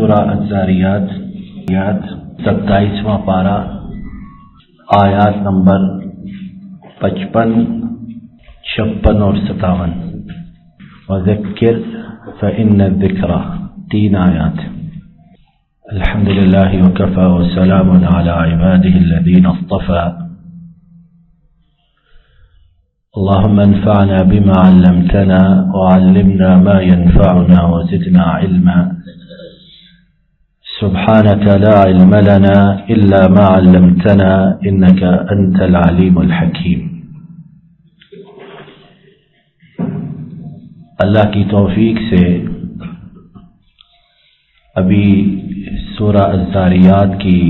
سورہ الذاریات 27واں پارہ آیات نمبر 55، 56 اور 57۔ وذکر فإن الذکرى، 3 آیات۔ الحمد للہ وکفى وسلام علی عباده الذین اصطفى۔ اللهم انفعنا بما علمتنا وعلمنا ما ينفعنا وزدنا علما، سبحانك لا علم لنا إلا ما علمتنا إنك أنت العليم الحكيم۔ اللہ کی توفیق سے ابھی سورہ الذاریات کی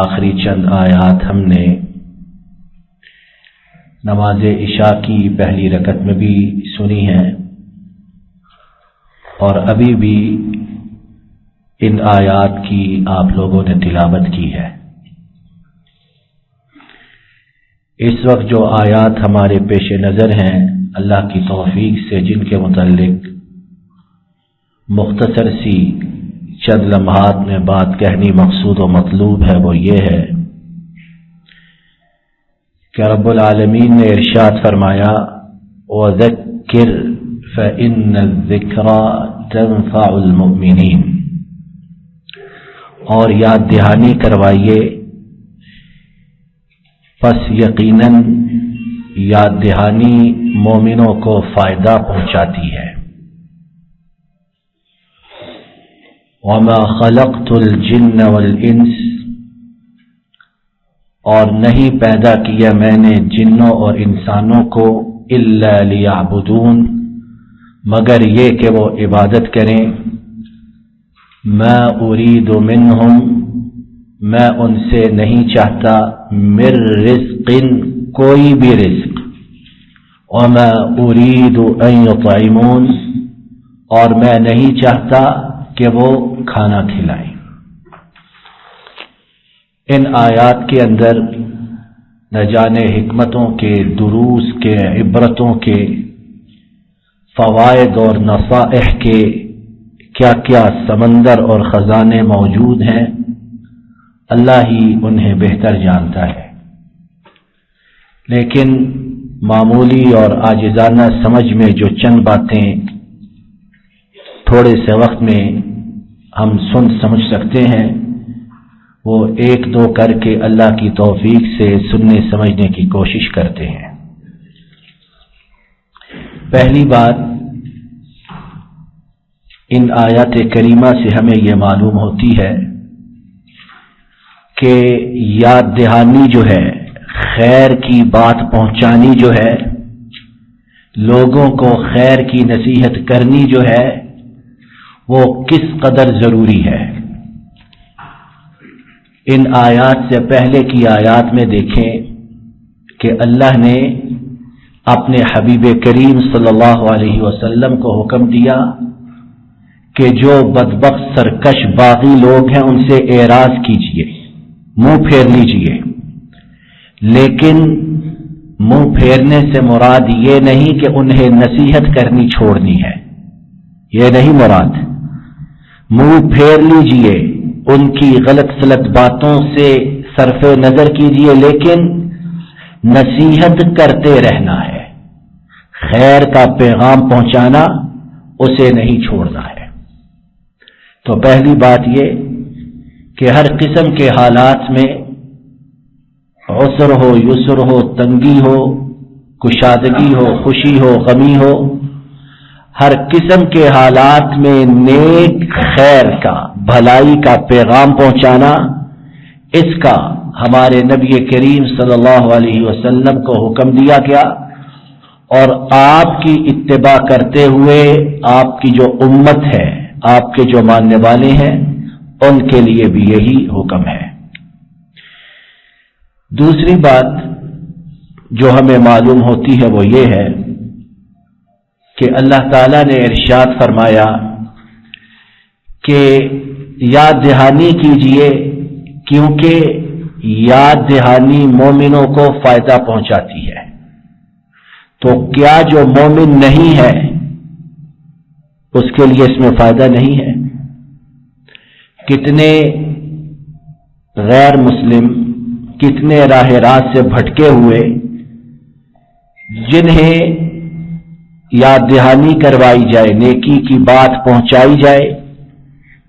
آخری چند آیات ہم نے نماز عشاء کی پہلی رکعت میں بھی سنی ہے، اور ابھی بھی ان آیات کی آپ لوگوں نے تلاوت کی ہے۔ اس وقت جو آیات ہمارے پیش نظر ہیں، اللہ کی توفیق سے جن کے متعلق مختصر سی چند لمحات میں بات کہنی مقصود و مطلوب ہے، وہ یہ ہے کہ رب العالمین نے ارشاد فرمایا وَذَكِّرْ فَإِنَّ الذِّكْرَى تَنفَعُ الْمُؤْمِنِينَ، اور یاد دہانی کروائیے، پس یقیناً یاد دہانی مومنوں کو فائدہ پہنچاتی ہے۔ وَمَا خَلَقْتُ الْجِنَّ وَالْإِنسَ، اور نہیں پیدا کیا میں نے جنوں اور انسانوں کو الا لیعبدون، مگر یہ کہ وہ عبادت کریں۔ ما ارید منہم، میں ان سے نہیں چاہتا من رزق، کوئی بھی رزق، وما ارید ان یطعمون، اور میں نہیں چاہتا کہ وہ کھانا کھلائیں۔ ان آیات کے اندر نہ جانے حکمتوں کے، دروس کے، عبرتوں کے، فوائد اور نصائح کے کیا کیا سمندر اور خزانے موجود ہیں، اللہ ہی انہیں بہتر جانتا ہے۔ لیکن معمولی اور عاجزانہ سمجھ میں جو چند باتیں تھوڑے سے وقت میں ہم سن سمجھ سکتے ہیں، وہ ایک دو کر کے اللہ کی توفیق سے سننے سمجھنے کی کوشش کرتے ہیں۔ پہلی بات، ان آیات کریمہ سے ہمیں یہ معلوم ہوتی ہے کہ یاد دہانی جو ہے، خیر کی بات پہنچانی جو ہے، لوگوں کو خیر کی نصیحت کرنی جو ہے، وہ کس قدر ضروری ہے۔ ان آیات سے پہلے کی آیات میں دیکھیں کہ اللہ نے اپنے حبیب کریم صلی اللہ علیہ وسلم کو حکم دیا کہ جو بدبخت سرکش باغی لوگ ہیں ان سے اعراض کیجئے، منہ پھیر لیجئے۔ لیکن منہ پھیرنے سے مراد یہ نہیں کہ انہیں نصیحت کرنی چھوڑنی ہے، یہ نہیں مراد۔ منہ پھیر لیجئے، ان کی غلط سلط باتوں سے صرف نظر کیجئے، لیکن نصیحت کرتے رہنا ہے، خیر کا پیغام پہنچانا، اسے نہیں چھوڑنا ہے۔ تو پہلی بات یہ کہ ہر قسم کے حالات میں، عسر ہو، یسر ہو، تنگی ہو، کشادگی ہو، خوشی ہو، غمی ہو، ہر قسم کے حالات میں نیک خیر کا، بھلائی کا پیغام پہنچانا، اس کا ہمارے نبی کریم صلی اللہ علیہ وسلم کو حکم دیا گیا، اور آپ کی اتباع کرتے ہوئے آپ کی جو امت ہے، آپ کے جو ماننے والے ہیں، ان کے لیے بھی یہی حکم ہے۔ دوسری بات جو ہمیں معلوم ہوتی ہے وہ یہ ہے کہ اللہ تعالیٰ نے ارشاد فرمایا کہ یاد دہانی کیجئے، کیونکہ یاد دہانی مومنوں کو فائدہ پہنچاتی ہے۔ تو کیا جو مومن نہیں ہے اس کے لیے اس میں فائدہ نہیں ہے؟ کتنے غیر مسلم، کتنے راہ راست سے بھٹکے ہوئے، جنہیں یاد دہانی کروائی جائے، نیکی کی بات پہنچائی جائے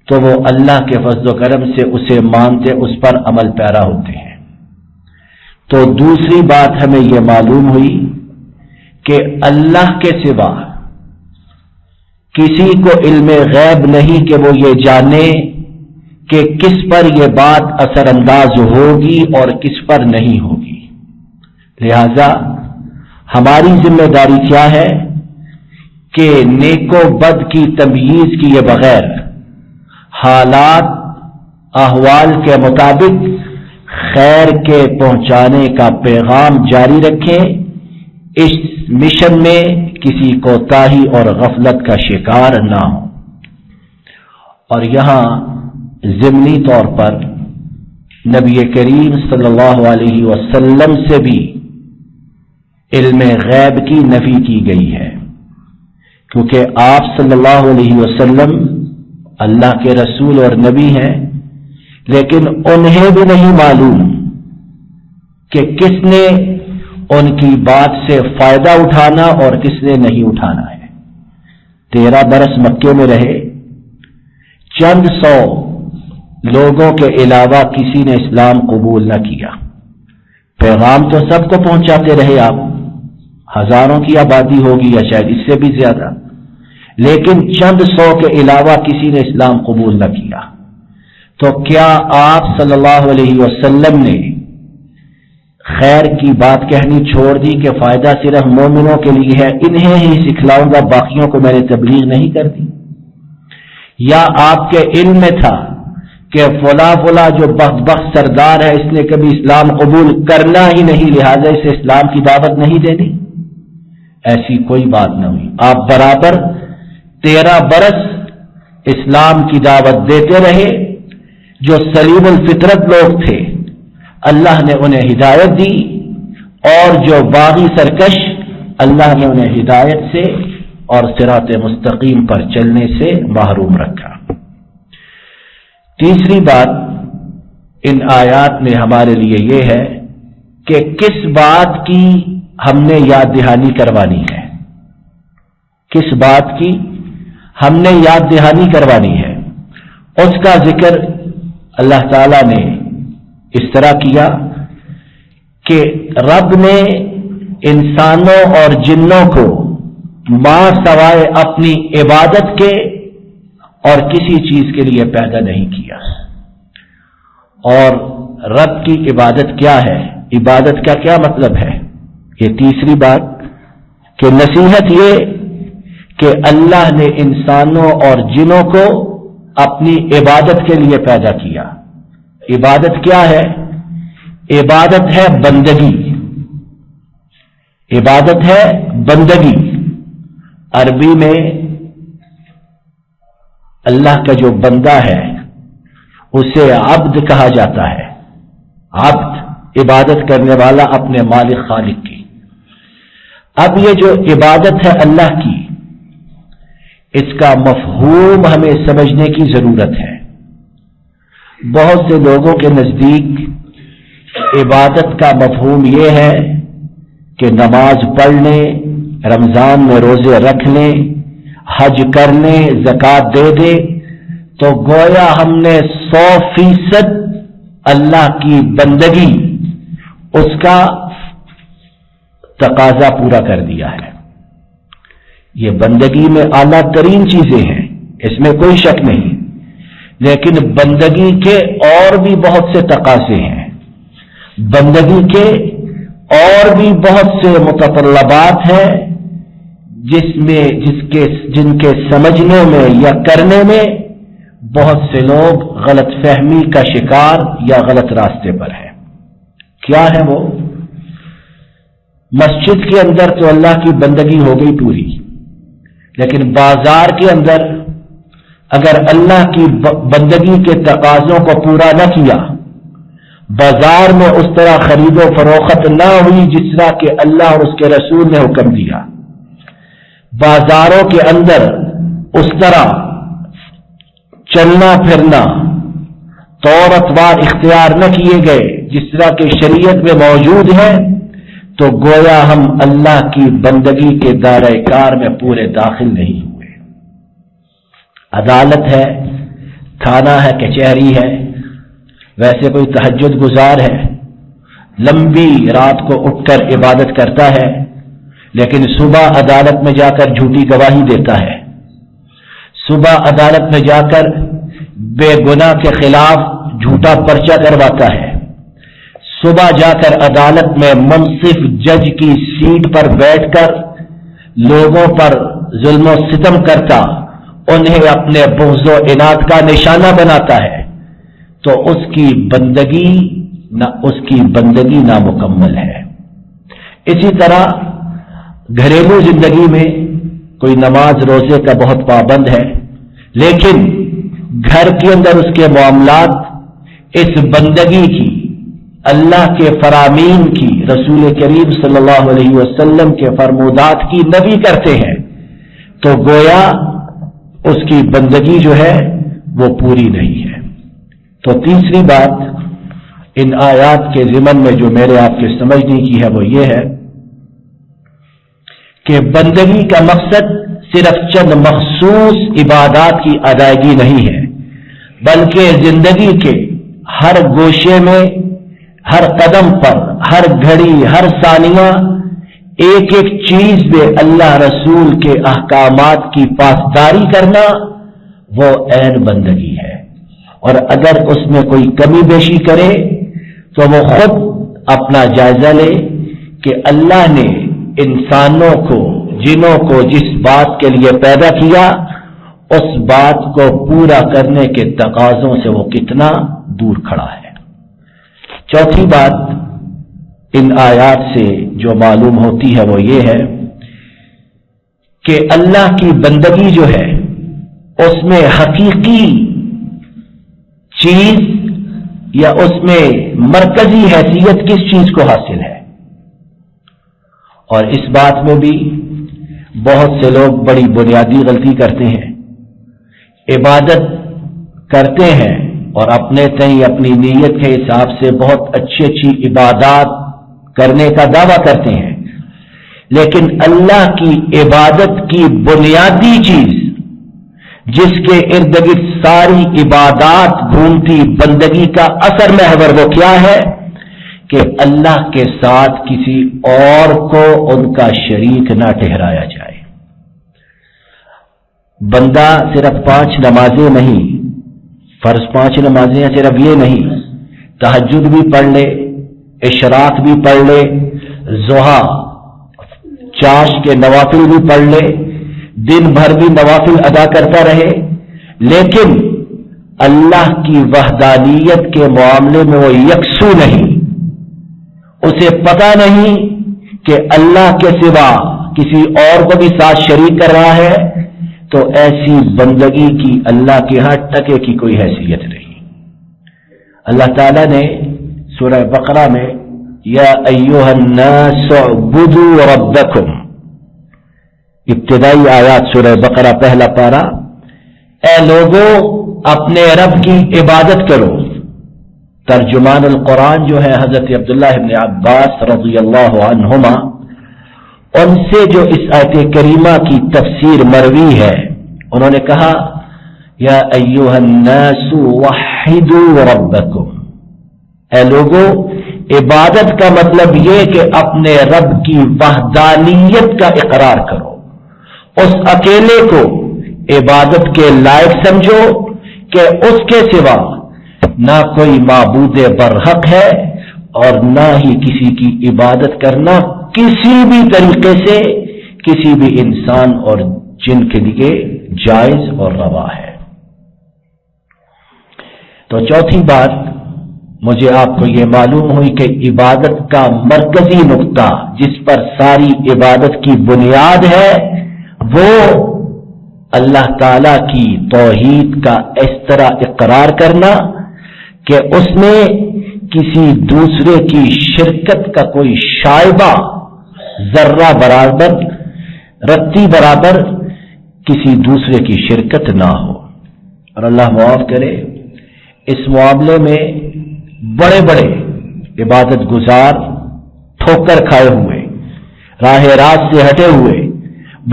تو وہ اللہ کے فضل و کرم سے اسے مانتے، اس پر عمل پیرا ہوتے ہیں۔ تو دوسری بات ہمیں یہ معلوم ہوئی کہ اللہ کے سوا کسی کو علم غیب نہیں کہ وہ یہ جانے کہ کس پر یہ بات اثر انداز ہوگی اور کس پر نہیں ہوگی۔ لہذا ہماری ذمہ داری کیا ہے کہ نیک و بد کی تمییز کیے بغیر حالات احوال کے مطابق خیر کے پہنچانے کا پیغام جاری رکھیں، اس مشن میں کسی کوتاہی اور غفلت کا شکار نہ ہوں۔ اور یہاں ضمنی طور پر نبی کریم صلی اللہ علیہ وسلم سے بھی علم غیب کی نفی کی گئی ہے، کیونکہ آپ صلی اللہ علیہ وسلم اللہ کے رسول اور نبی ہیں، لیکن انہیں بھی نہیں معلوم کہ کس نے ان کی بات سے فائدہ اٹھانا اور کس نے نہیں اٹھانا ہے۔ 13 برس مکے میں رہے، چند سو لوگوں کے علاوہ کسی نے اسلام قبول نہ کیا۔ پیغام تو سب کو پہنچاتے رہے آپ، ہزاروں کی آبادی ہوگی یا شاید اس سے بھی زیادہ، لیکن چند سو کے علاوہ کسی نے اسلام قبول نہ کیا۔ تو کیا آپ صلی اللہ علیہ وسلم نے خیر کی بات کہنی چھوڑ دی کہ فائدہ صرف مومنوں کے لیے ہے، انہیں ہی سکھلاؤں گا، باقیوں کو میں نے تبلیغ نہیں کر دی؟ یا آپ کے علم میں تھا کہ فلاں جو بخت سردار ہے اس نے کبھی اسلام قبول کرنا ہی نہیں، لہذا اسے اسلام کی دعوت نہیں دینی؟ ایسی کوئی بات نہ ہوئی۔ آپ برابر 13 برس اسلام کی دعوت دیتے رہے۔ جو سلیم الفطرت لوگ تھے اللہ نے انہیں ہدایت دی، اور جو باغی سرکش اللہ نے انہیں ہدایت سے اور صراط مستقیم پر چلنے سے محروم رکھا۔ تیسری بات ان آیات میں ہمارے لیے یہ ہے کہ کس بات کی ہم نے یاد دہانی کروانی ہے، کس بات کی ہم نے یاد دہانی کروانی ہے۔ اس کا ذکر اللہ تعالی نے اس طرح کیا کہ رب نے انسانوں اور جنوں کو ماں سوائے اپنی عبادت کے اور کسی چیز کے لیے پیدا نہیں کیا۔ اور رب کی عبادت کیا ہے، عبادت کا کیا مطلب ہے؟ یہ تیسری بات کہ نصیحت یہ کہ اللہ نے انسانوں اور جنوں کو اپنی عبادت کے لیے پیدا کیا۔ عبادت کیا ہے؟ عبادت ہے بندگی، عبادت ہے بندگی۔ عربی میں اللہ کا جو بندہ ہے اسے عبد کہا جاتا ہے، عبد عبادت کرنے والا اپنے مالک خالق کی۔ اب یہ جو عبادت ہے اللہ کی، اس کا مفہوم ہمیں سمجھنے کی ضرورت ہے۔ بہت سے لوگوں کے نزدیک عبادت کا مفہوم یہ ہے کہ نماز پڑھنے، رمضان میں روزے رکھنے، حج کرنے، زکوٰۃ دے دے تو گویا ہم نے 100% اللہ کی بندگی اس کا تقاضا پورا کر دیا ہے۔ یہ بندگی میں اعلیٰ ترین چیزیں ہیں، اس میں کوئی شک نہیں، لیکن بندگی کے اور بھی بہت سے تقاضے ہیں، بندگی کے اور بھی بہت سے متطلبات ہیں جن کے سمجھنے میں یا کرنے میں بہت سے لوگ غلط فہمی کا شکار یا غلط راستے پر ہیں۔ کیا ہے وہ؟ مسجد کے اندر تو اللہ کی بندگی ہو گئی پوری، لیکن بازار کے اندر اگر اللہ کی بندگی کے تقاضوں کو پورا نہ کیا، بازار میں اس طرح خرید و فروخت نہ ہوئی جس طرح کہ اللہ اور اس کے رسول نے حکم دیا، بازاروں کے اندر اس طرح چلنا پھرنا طور اطوار اختیار نہ کیے گئے جس طرح کے شریعت میں موجود ہیں، تو گویا ہم اللہ کی بندگی کے دائرہ کار میں پورے داخل نہیں ہوئے۔ عدالت ہے، تھانہ ہے، کچہری ہے، ویسے کوئی تہجد گزار ہے، لمبی رات کو اٹھ کر عبادت کرتا ہے، لیکن صبح عدالت میں جا کر جھوٹی گواہی دیتا ہے، صبح عدالت میں جا کر بے گناہ کے خلاف جھوٹا پرچہ کرواتا ہے، صبح جا کر عدالت میں منصف جج کی سیٹ پر بیٹھ کر لوگوں پر ظلم و ستم کرتا، انہیں اپنے بغض و عناد کا نشانہ بناتا ہے، تو اس کی بندگی نامکمل ہے۔ اسی طرح گھریلو زندگی میں کوئی نماز روزے کا بہت پابند ہے، لیکن گھر کے اندر اس کے معاملات اس بندگی کی، اللہ کے فرامین کی، رسول کریم صلی اللہ علیہ وسلم کے فرمودات کی نفی کرتے ہیں، تو گویا اس کی بندگی جو ہے وہ پوری نہیں ہے۔ تو تیسری بات ان آیات کے ضمن میں جو میرے آپ کے سمجھنے کی ہے وہ یہ ہے کہ بندگی کا مقصد صرف چند مخصوص عبادات کی ادائیگی نہیں ہے، بلکہ زندگی کے ہر گوشے میں، ہر قدم پر، ہر گھڑی، ہر ثانیہ، ایک ایک چیز میں اللہ رسول کے احکامات کی پاسداری کرنا وہ عین بندگی ہے، اور اگر اس میں کوئی کمی بیشی کرے تو وہ خود اپنا جائزہ لے کہ اللہ نے انسانوں کو، جنوں کو جس بات کے لیے پیدا کیا، اس بات کو پورا کرنے کے تقاضوں سے وہ کتنا دور کھڑا ہے۔ چوتھی بات ان آیات سے جو معلوم ہوتی ہے وہ یہ ہے کہ اللہ کی بندگی جو ہے اس میں حقیقی چیز یا اس میں مرکزی حیثیت کس چیز کو حاصل ہے، اور اس بات میں بھی بہت سے لوگ بڑی بنیادی غلطی کرتے ہیں، عبادت کرتے ہیں اور اپنے تئیں اپنی نیت کے حساب سے بہت اچھی اچھی عبادات کرنے کا دعویٰ کرتے ہیں، لیکن اللہ کی عبادت کی بنیادی چیز جس کے ارد گرد ساری عبادات گھومتی بندگی کا اثر محور وہ کیا ہے کہ اللہ کے ساتھ کسی اور کو ان کا شریک نہ ٹھہرایا جائے۔ بندہ صرف 5 نمازیں نہیں، فرض 5 نمازیں صرف یہ نہیں، تہجد بھی پڑھ لے، اشراق بھی پڑھ لے، ضحیٰ چاش کے نوافل بھی پڑھ لے، دن بھر بھی نوافل ادا کرتا رہے، لیکن اللہ کی وحدانیت کے معاملے میں وہ یکسو نہیں، اسے پتہ نہیں کہ اللہ کے سوا کسی اور کو بھی ساتھ شریک کر رہا ہے، تو ایسی بندگی کی اللہ کے ہاں ٹکے کی کوئی حیثیت نہیں۔ اللہ تعالیٰ نے سورہ بقرہ میں یا ایھا الناس اعبدوا ربکم، ابتدائی آیات سورہ بقرہ پہلا پارہ، اے لوگوں اپنے رب کی عبادت کرو۔ ترجمان القرآن جو ہے حضرت عبداللہ ابن عباس رضی اللہ عنہما، ان سے جو اس آیت کریمہ کی تفسیر مروی ہے، انہوں نے کہا یا ایھا الناس وحدوا ربکم، اے لوگوں عبادت کا مطلب یہ کہ اپنے رب کی وحدانیت کا اقرار کرو، اس اکیلے کو عبادت کے لائق سمجھو کہ اس کے سوا نہ کوئی معبود برحق ہے اور نہ ہی کسی کی عبادت کرنا کسی بھی طریقے سے کسی بھی انسان اور جن کے لیے جائز اور روا ہے۔ تو چوتھی بات مجھے آپ کو یہ معلوم ہوئی کہ عبادت کا مرکزی نقطہ جس پر ساری عبادت کی بنیاد ہے وہ اللہ تعالی کی توحید کا اس طرح اقرار کرنا کہ اس میں کسی دوسرے کی شرکت کا کوئی شائبہ، ذرہ برابر، رتی برابر کسی دوسرے کی شرکت نہ ہو۔ اور اللہ معاف کرے، اس معاملے میں بڑے بڑے عبادت گزار ٹھوکر کھائے ہوئے، راہ راست سے ہٹے ہوئے،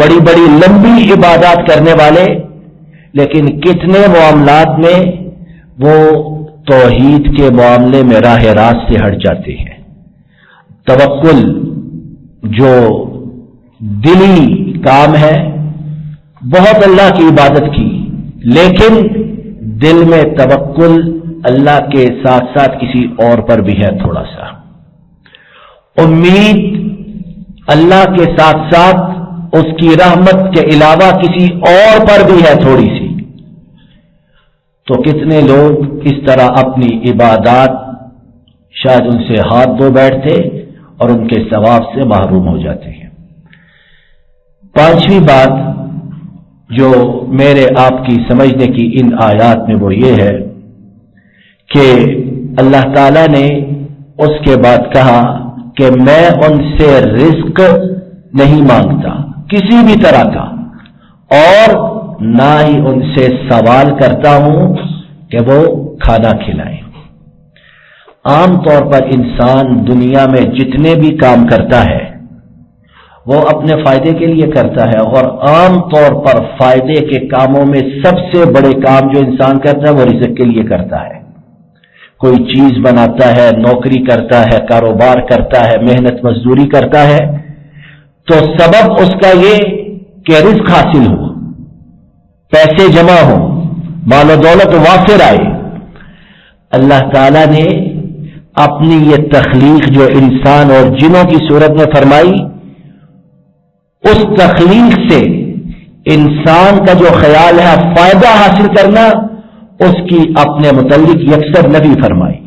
بڑی بڑی لمبی عبادات کرنے والے، لیکن کتنے معاملات میں وہ توحید کے معاملے میں راہ راست سے ہٹ جاتے ہیں۔ توکل جو دلی کام ہے، بہت اللہ کی عبادت کی، لیکن دل میں توکل اللہ کے ساتھ ساتھ کسی اور پر بھی ہے، تھوڑا سا امید اللہ کے ساتھ ساتھ اس کی رحمت کے علاوہ کسی اور پر بھی ہے تھوڑی سی۔ تو کتنے لوگ اس طرح اپنی عبادات شاید ان سے ہاتھ دھو بیٹھتے اور ان کے ثواب سے محروم ہو جاتے ہیں۔ پانچویں بات جو میرے آپ کی سمجھنے کی ان آیات میں وہ یہ ہے کہ اللہ تعالیٰ نے اس کے بعد کہا کہ میں ان سے رزق نہیں مانگتا کسی بھی طرح کا، اور نہ ہی ان سے سوال کرتا ہوں کہ وہ کھانا کھلائیں۔ عام طور پر انسان دنیا میں جتنے بھی کام کرتا ہے وہ اپنے فائدے کے لیے کرتا ہے، اور عام طور پر فائدے کے کاموں میں سب سے بڑے کام جو انسان کرتا ہے وہ رزق کے لیے کرتا ہے۔ کوئی چیز بناتا ہے، نوکری کرتا ہے، کاروبار کرتا ہے، محنت مزدوری کرتا ہے، تو سبب اس کا یہ کہ رزق حاصل ہو، پیسے جمع ہو، مال و دولت وافر آئے۔ اللہ تعالی نے اپنی یہ تخلیق جو انسان اور جنوں کی صورت میں فرمائی، اس تخلیق سے انسان کا جو خیال ہے فائدہ حاصل کرنا، اس کی اپنے متعلق یکسر نفی فرمائی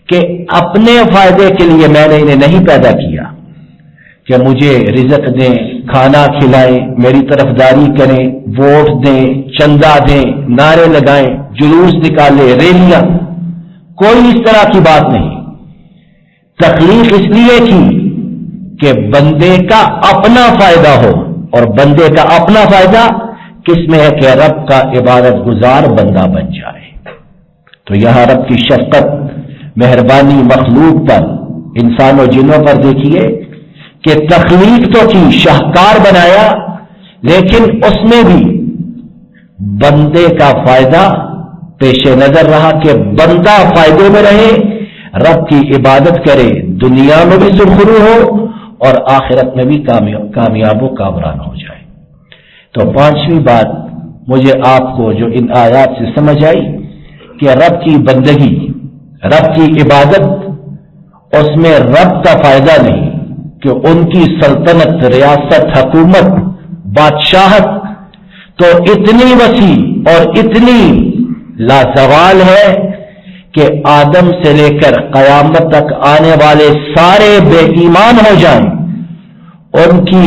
کہ اپنے فائدے کے لیے میں نے انہیں نہیں پیدا کیا کہ مجھے رزق دیں، کھانا کھلائیں، میری طرفداری کریں، ووٹ دیں، چندہ دیں، نعرے لگائیں، جلوس نکالیں، ریلیاں، کوئی اس طرح کی بات نہیں۔ تخلیق اس لیے کی کہ بندے کا اپنا فائدہ ہو، اور بندے کا اپنا فائدہ کس میں ہے کہ رب کا عبادت گزار بندہ بن جائے۔ تو یہاں رب کی شفقت، مہربانی مخلوق پر، انسان و جنوں پر دیکھیے کہ تخلیق تو کی، شاہکار بنایا، لیکن اس میں بھی بندے کا فائدہ پیش نظر رہا کہ بندہ فائدے میں رہے، رب کی عبادت کرے، دنیا میں بھی سرخرو ہو اور آخرت میں بھی کامیاب و کامران ہو جائے۔ تو پانچویں بات مجھے آپ کو جو ان آیات سے سمجھ آئی کہ رب کی بندگی، رب کی عبادت، اس میں رب کا فائدہ نہیں، کہ ان کی سلطنت، ریاست، حکومت، بادشاہت تو اتنی وسیع اور اتنی لازوال ہے کہ آدم سے لے کر قیامت تک آنے والے سارے بے ایمان ہو جائیں، ان کی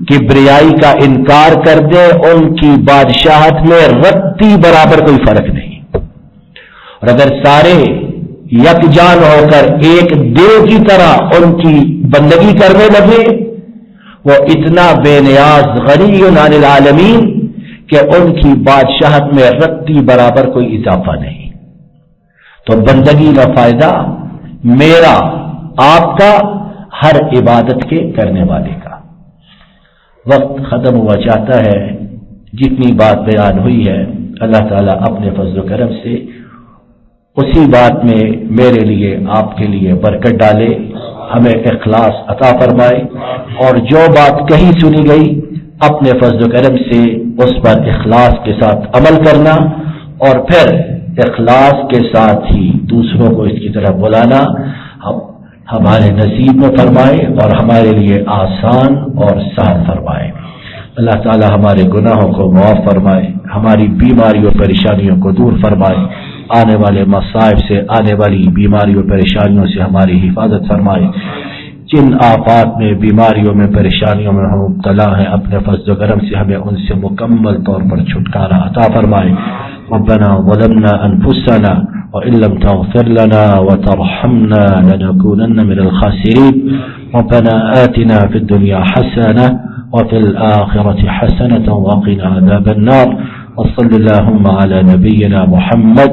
کبریائی کا انکار کر دیں، ان کی بادشاہت میں رتی برابر کوئی فرق نہیں، اور اگر سارے یکجان ہو کر ایک دل کی طرح ان کی بندگی کرنے لگے، وہ اتنا بے نیاز غنی عن العالمین کہ ان کی بادشاہت میں رتی برابر کوئی اضافہ نہیں۔ تو بندگی کا فائدہ میرا، آپ کا، ہر عبادت کے کرنے والے کا۔ وقت ختم ہوا چاہتا ہے، جتنی بات بیان ہوئی ہے اللہ تعالیٰ اپنے فضل و کرم سے اسی بات میں میرے لیے، آپ کے لیے برکت ڈالے، ہمیں اخلاص عطا فرمائے، اور جو بات کہیں سنی گئی اپنے فضل و کرم سے اس پر اخلاص کے ساتھ عمل کرنا، اور پھر اخلاص کے ساتھ ہی دوسروں کو اس کی طرف بلانا ہمارے نصیب میں فرمائے اور ہمارے لیے آسان اور سہل فرمائے۔ اللہ تعالی ہمارے گناہوں کو معاف فرمائے، ہماری بیماریوں پریشانیوں کو دور فرمائے، آنے والے مصائب سے، آنے والی بیماریوں پریشانیوں سے ہماری حفاظت فرمائے۔ جن آفات میں، بیماریوں میں، پریشانیوں میں ہم مبتلا ہیں، اپنے فضل و کرم سے ہمیں ان سے مکمل طور پر چھٹکارا عطا فرمائے۔ ربنا ظلمنا انفسنا وان لم تغفر لنا وترحمنا لنكونن من الخاسرين ربنا آتنا في الدنيا حسنة وفي الآخرة حسنة وقنا عذاب النار وصل اللهم على نبينا محمد